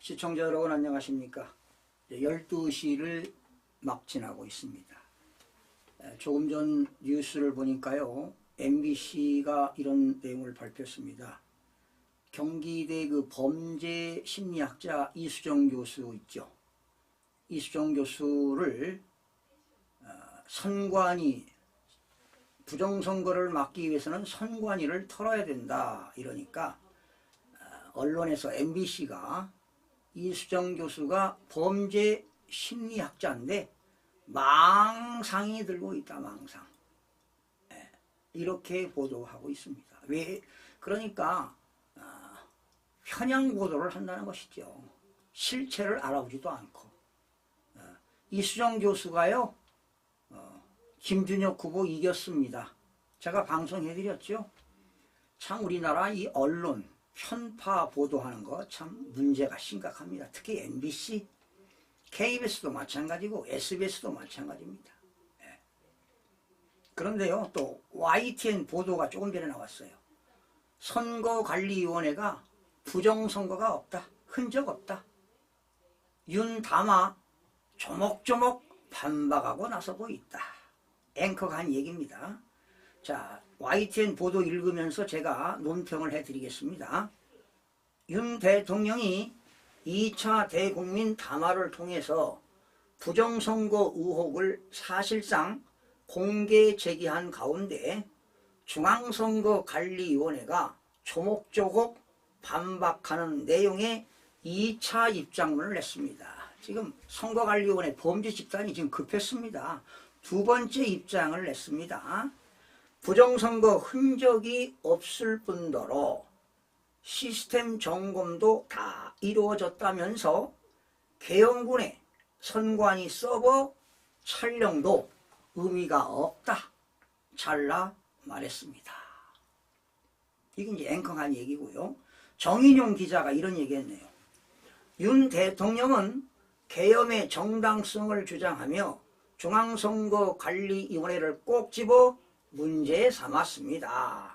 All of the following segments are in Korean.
시청자 여러분 안녕하십니까. 12시를 막 지나고 있습니다. 조금 전 뉴스를 보니까요, MBC가 이런 내용을 발표했습니다. 경기대 그 범죄 심리학자 이수정 교수 있죠. 이수정 교수를 선관위, 부정선거를 막기 위해서는 선관위를 털어야 된다 이러니까 언론에서 MBC가 이수정 교수가 범죄 심리학자인데 망상이 들고 있다, 망상. 이렇게 보도하고 있습니다. 왜? 그러니까 편향 보도를 한다는 것이죠. 실체를 알아보지도 않고. 이수정 교수가요, 김준혁 후보 이겼습니다. 제가 방송해드렸죠. 참 우리나라 이 언론 편파 보도하는 거 참 문제가 심각합니다. 특히 MBC, KBS도 마찬가지고 SBS도 마찬가지입니다. 그런데요, 또 YTN 보도가 조금 전에 나왔어요. 선거관리위원회가 부정선거가 없다, 흔적 없다. 윤담아 조목조목 반박하고 나서고 있다. 앵커가 한 얘기입니다. 자, YTN 보도 읽으면서 제가 논평을 해드리겠습니다. 윤 대통령이 2차 대국민 담화를 통해서 부정선거 의혹을 사실상 공개 제기한 가운데 중앙선거관리위원회가 조목조목 반박하는 내용의 2차 입장문을 냈습니다. 지금 선거관리위원회 범죄 집단이 지금 급했습니다. 두 번째 입장을 냈습니다. 부정선거 흔적이 없을 뿐더러 시스템 점검도 다 이루어졌다면서 계엄군의 선관위 서버 촬영도 의미가 없다, 잘라 말했습니다. 이게 이제 앵커가 한 얘기고요. 정인용 기자가 이런 얘기했네요. 윤 대통령은 계엄의 정당성을 주장하며 중앙선거관리위원회를 꼭 집어 문제에 삼았습니다.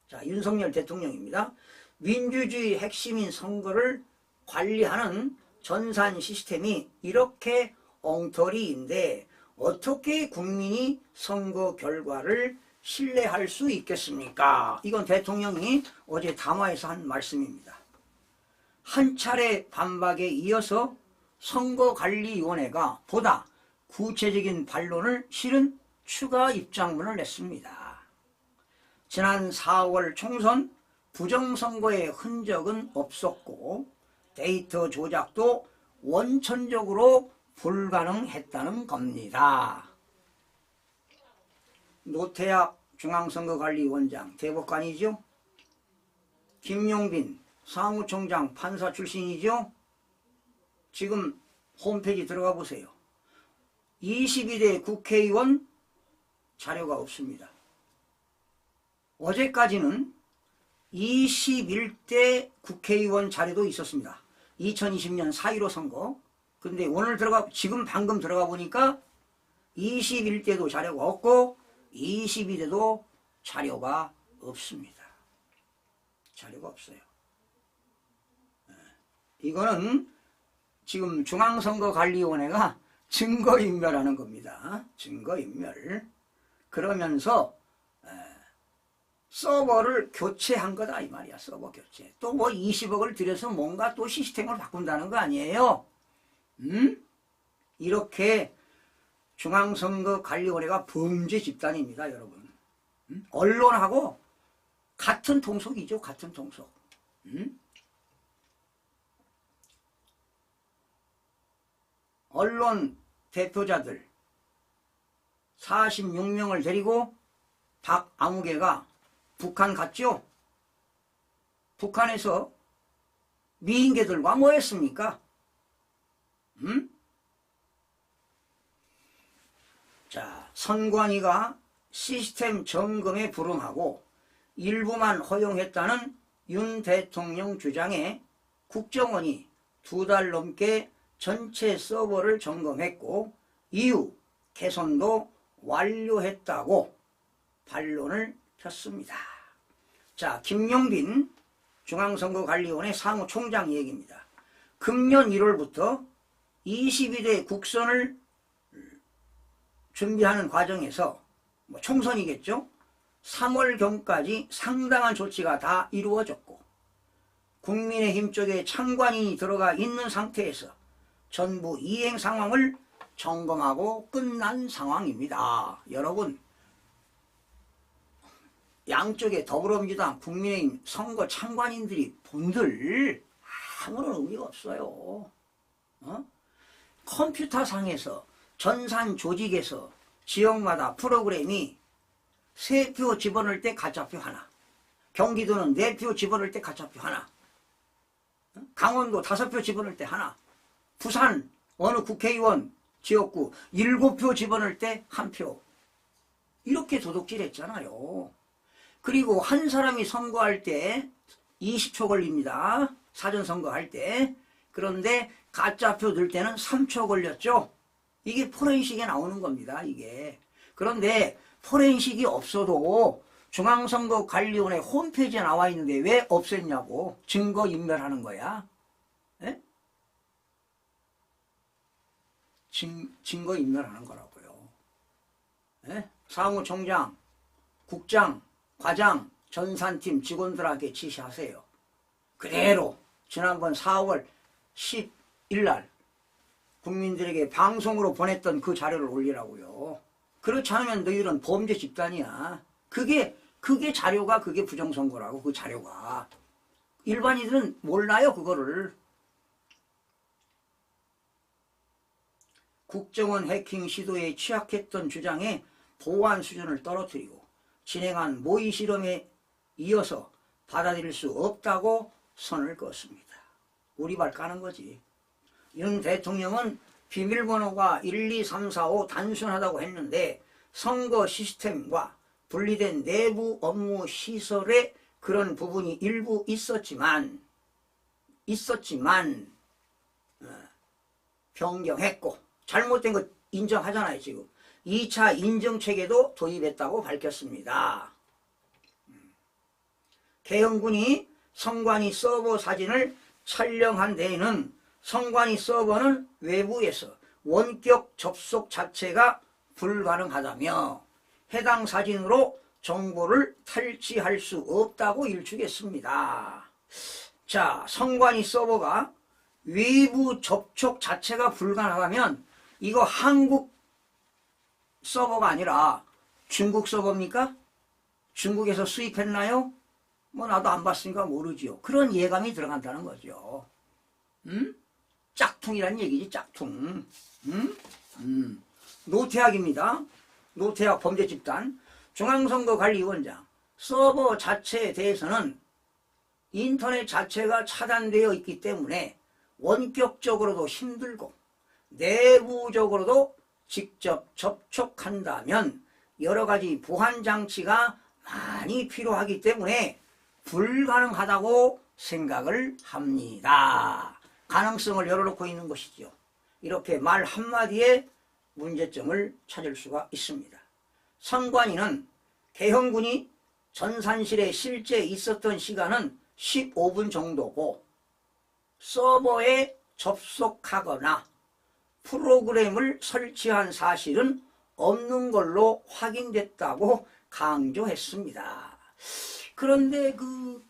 자, 윤석열 대통령입니다. 민주주의 핵심인 선거를 관리하는 전산 시스템이 이렇게 엉터리인데 어떻게 국민이 선거 결과를 신뢰할 수 있겠습니까? 이건 대통령이 어제 담화에서 한 말씀입니다. 한 차례 반박에 이어서 선거관리위원회가 보다 구체적인 반론을 실은 추가 입장문을 냈습니다. 지난 4월 총선 부정선거의 흔적은 없었고 데이터 조작도 원천적으로 불가능했다는 겁니다. 노태학 중앙선거관리위원장 대법관이죠. 김용빈 사무총장 판사 출신이죠. 지금 홈페이지 들어가 보세요. 22대 국회의원 자료가 없습니다. 어제까지는 21대 국회의원 자료도 있었습니다. 2020년 4.15 선거. 근데 오늘 지금 방금 들어가 보니까 21대도 자료가 없고 22대도 자료가 없습니다. 자료가 없어요. 이거는 지금 중앙선거관리위원회가 증거인멸하는 겁니다. 증거인멸. 그러면서 서버를 교체한 거다 이 말이야. 서버 교체. 또 뭐 20억을 들여서 뭔가 또 시스템을 바꾼다는 거 아니에요. 이렇게 중앙선거관리위원회가 범죄 집단입니다, 여러분. 언론하고 같은 통속이죠. 같은 통속. 언론 대표자들 46명을 데리고 박아무개가 북한 갔죠? 북한에서 미인계들과 뭐 했습니까? 자, 선관위가 시스템 점검에 불응하고 일부만 허용했다는 윤 대통령 주장에 국정원이 2달 넘게 전체 서버를 점검했고 이후 개선도 완료했다고 반론을 폈습니다. 자, 김용빈 중앙선거관리위원회 사무총장 얘기입니다. 금년 1월부터 22대 국선을 준비하는 과정에서 총선이겠죠. 3월경까지 상당한 조치가 다 이루어졌고 국민의힘 쪽에 창관인이 들어가 있는 상태에서 전부 이행 상황을 점검하고 끝난 상황입니다. 여러분, 양쪽의 더불어민주당, 국민의힘 선거 창관인들이 본들 아무런 의미가 없어요. 컴퓨터상에서 전산 조직에서 지역마다 프로그램이 3표 집어넣을 때 가짜표 하나, 경기도는 4표 집어넣을 때 가짜표 하나, 강원도 5표 집어넣을 때 하나, 부산 어느 국회의원 지역구 7표 집어넣을 때 1표, 이렇게 도둑질했잖아요. 그리고 한 사람이 선거할 때 20초 걸립니다. 사전선거할 때. 그런데 가짜표 넣을 때는 3초 걸렸죠. 이게 포렌식에 나오는 겁니다. 이게. 그런데 포렌식이 없어도 중앙선거관리위원회 홈페이지에 나와 있는데 왜 없앴냐고. 증거인멸하는 거야. 에? 증거인멸하는 거라고요. 에? 사무총장, 국장, 과장, 전산팀 직원들에게 지시하세요. 그대로 지난번 4월 10일 날 국민들에게 방송으로 보냈던 그 자료를 올리라고요. 그렇지 않으면 너희들은 범죄 집단이야. 그게 자료가 그게 부정선거라고. 그 자료가. 일반인들은 몰라요 그거를. 국정원 해킹 시도에 취약했던 주장에 보안 수준을 떨어뜨리고 진행한 모의 실험에 이어서 받아들일 수 없다고 선을 그었습니다. 우리발 까는 거지. 윤 대통령은 비밀번호가 1, 2, 3, 4, 5 단순하다고 했는데 선거 시스템과 분리된 내부 업무 시설에 그런 부분이 일부 있었지만 변경했고 잘못된 거 인정하잖아요. 지금 2차 인정체계도 도입했다고 밝혔습니다. 개헌군이 선관위 서버 사진을 촬영한 데에는 선관위 서버는 외부에서 원격 접속 자체가 불가능하다며 해당 사진으로 정보를 탈취할 수 없다고 일축했습니다. 자, 선관위 서버가 외부 접촉 자체가 불가능하다면 이거 한국 서버가 아니라 중국 서버입니까? 중국에서 수입했나요? 뭐 나도 안 봤으니까 모르지요. 그런 예감이 들어간다는 거죠. 짝퉁이란 얘기지, 짝퉁. 노태학입니다. 노태학 범죄집단 중앙선거관리위원장. 서버 자체에 대해서는 인터넷 자체가 차단되어 있기 때문에 원격적으로도 힘들고 내부적으로도 직접 접촉한다면 여러 가지 보안 장치가 많이 필요하기 때문에 불가능하다고 생각을 합니다. 가능성을 열어놓고 있는 것이죠. 이렇게 말 한마디에 문제점을 찾을 수가 있습니다. 선관위는 개헌군이 전산실에 실제 있었던 시간은 15분 정도고 서버에 접속하거나 프로그램을 설치한 사실은 없는 걸로 확인됐다고 강조했습니다. 그런데 그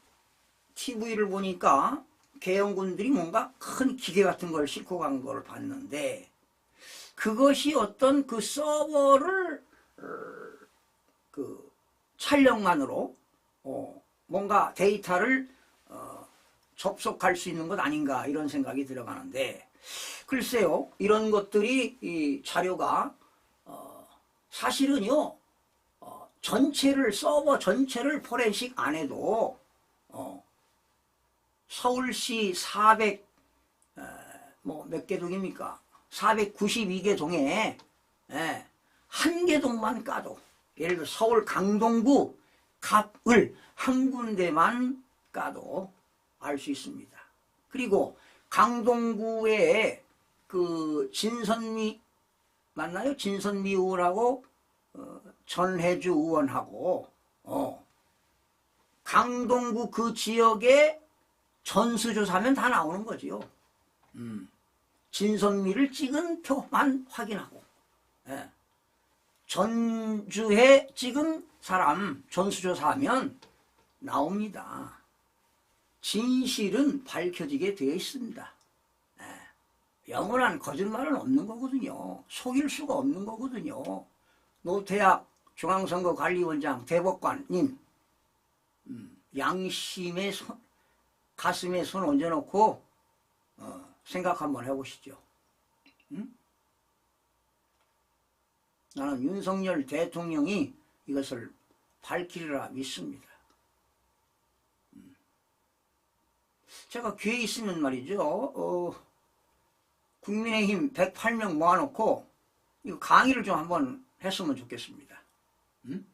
TV를 보니까 개헌군들이 뭔가 큰 기계 같은 걸 싣고 간 걸 봤는데 그것이 어떤 그 서버를 그 촬영만으로 뭔가 데이터를 접속할 수 있는 것 아닌가 이런 생각이 들어가는데 글쎄요, 이런 것들이 이 자료가 사실은요 전체를 서버 전체를 포렌식 안 해도 서울시 400 뭐 몇 개 동입니까? 492개 동에 한 개 동만 까도 예를 들어 서울 강동구 갑을 한 군데만 까도 알 수 있습니다. 그리고 강동구에 그 진선미 맞나요? 진선미 의원하고 전혜주 의원하고 강동구 그 지역에 전수조사하면 다 나오는 거지요. 진선미를 찍은 표만 확인하고, 예. 전주에 찍은 사람 전수조사하면 나옵니다. 진실은 밝혀지게 되어 있습니다. 예. 영원한 거짓말은 없는 거거든요. 속일 수가 없는 거거든요. 노태학 중앙선거관리원장 대법관님, 양심의 가슴에 손 얹어놓고 생각 한번 해보시죠. 응? 나는 윤석열 대통령이 이것을 밝히리라 믿습니다. 제가 기회 있으면 말이죠. 국민의힘 108명 모아놓고 이거 강의를 좀 한번 했으면 좋겠습니다. 응?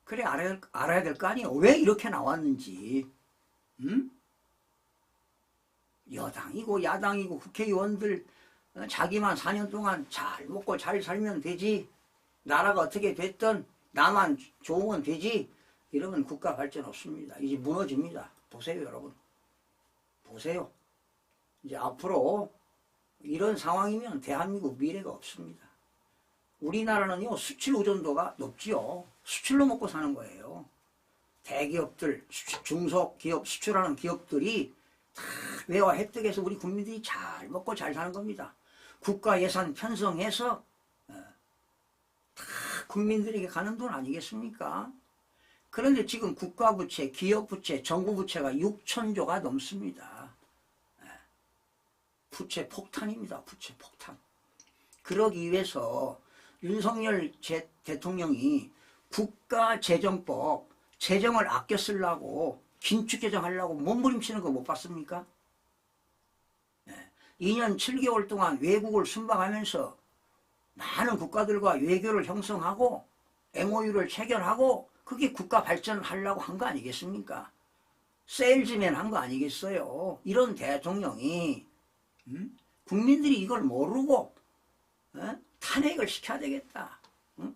그래 알아야 될 거 아니에요. 왜 이렇게 나왔는지. 응? 여당이고 야당이고 국회의원들 자기만 4년 동안 잘 먹고 잘 살면 되지, 나라가 어떻게 됐든 나만 좋으면 되지, 이러면 국가 발전 없습니다. 이제 무너집니다. 보세요 여러분. 보세요. 이제 앞으로 이런 상황이면 대한민국 미래가 없습니다. 우리나라는요 수출 의존도가 높지요. 수출로 먹고 사는 거예요. 대기업들, 중소기업, 수출하는 기업들이 다 외화 혜택에서 우리 국민들이 잘 먹고 잘 사는 겁니다. 국가 예산 편성해서 다 국민들에게 가는 돈 아니겠습니까? 그런데 지금 국가부채, 기업부채, 정부부채가 6천조가 넘습니다. 부채 폭탄입니다. 부채 폭탄. 그러기 위해서 윤석열 대통령이 국가재정법, 재정을 아껴 쓰려고 긴축재정하려고 몸부림치는 거 못 봤습니까? 2년 7개월 동안 외국을 순방하면서 많은 국가들과 외교를 형성하고 MOU를 체결하고 그게 국가 발전하려고 한 거 아니겠습니까? 세일즈맨 한 거 아니겠어요? 이런 대통령이 국민들이 이걸 모르고 탄핵을 시켜야 되겠다.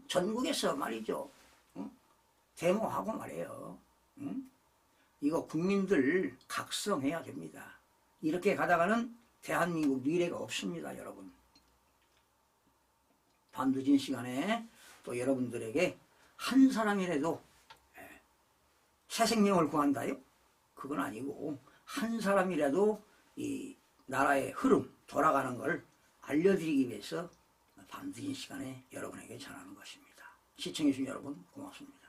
전국에서 말이죠. 데모하고 말이에요. 이거 국민들 각성해야 됩니다. 이렇게 가다가는 대한민국 미래가 없습니다. 여러분. 밤늦은 시간에 또 여러분들에게 한 사람이라도 새 생명을 구한다요? 그건 아니고 한 사람이라도 이 나라의 흐름 돌아가는 걸 알려드리기 위해서 밤늦은 시간에 여러분에게 전하는 것입니다. 시청해주신 여러분 고맙습니다.